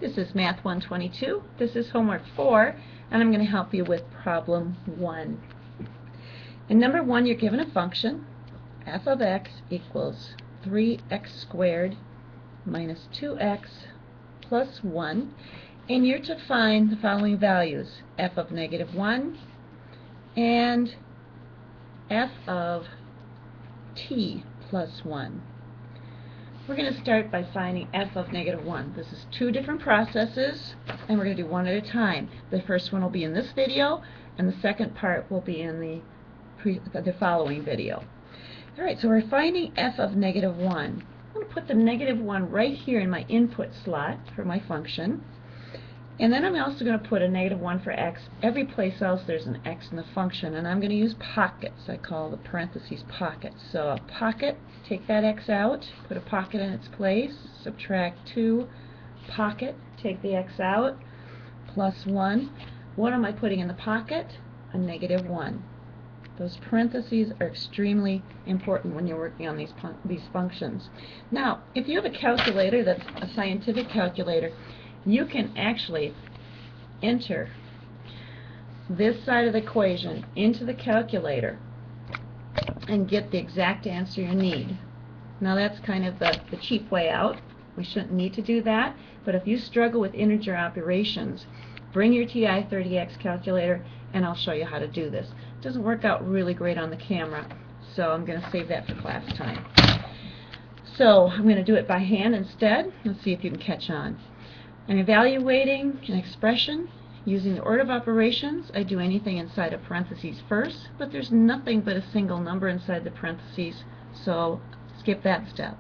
This is Math 122. This is homework 4, and I'm going to help you with problem 1. In number 1, you're given a function, f of x equals 3x squared minus 2x plus 1, and you're to find the following values, f of negative 1 and f of t plus 1. We're going to start by finding f of negative 1. This is two different processes, and we're going to do one at a time. The first one will be in this video, and the second part will be in the following video. Alright, so we're finding f of negative 1. I'm going to put the negative 1 right here in my input slot for my function. And then I'm also going to put a negative 1 for x every place else there's an x in the function, and I'm going to use pockets. I call the parentheses pockets. So a pocket, take that x out, put a pocket in its place, subtract 2, pocket, take the x out, plus 1. What am I putting in the pocket? A negative 1. Those parentheses are extremely important when you're working on these functions. Now, if you have a calculator that's a scientific calculator, you can actually enter this side of the equation into the calculator and get the exact answer you need. Now that's kind of the cheap way out. We shouldn't need to do that, but if you struggle with integer operations, bring your TI-30X calculator and I'll show you how to do this. It doesn't work out really great on the camera, so I'm going to save that for class time. So I'm going to do it by hand instead. Let's see if you can catch on. I'm evaluating an expression using the order of operations. I do anything inside of parentheses first, but there's nothing but a single number inside the parentheses, so skip that step.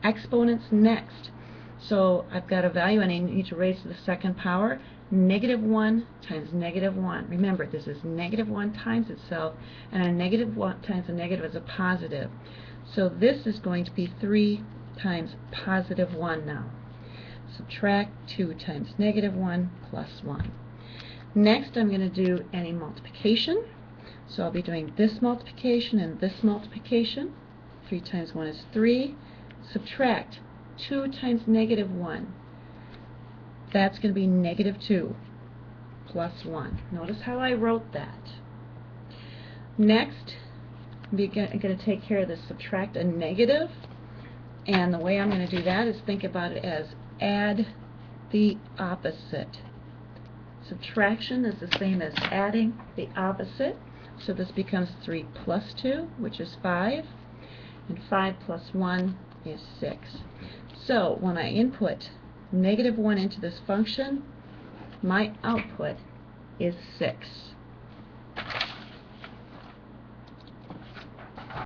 Exponents next. So I've got a value and I need to raise to the second power. Negative 1 times negative 1. Remember, this is negative 1 times itself, and a negative 1 times a negative is a positive. So this is going to be 3 times positive 1 now. Subtract 2 times negative 1 plus 1. Next, I'm going to do any multiplication. So I'll be doing this multiplication and this multiplication. 3 times 1 is 3. Subtract 2 times negative 1. That's going to be negative 2 plus 1. Notice how I wrote that. Next, I'm going to take care of this, subtract a negative. And the way I'm going to do that is think about it as add the opposite. Subtraction is the same as adding the opposite. So this becomes 3 plus 2, which is 5. And 5 plus 1 is 6. So when I input negative 1 into this function, my output is 6.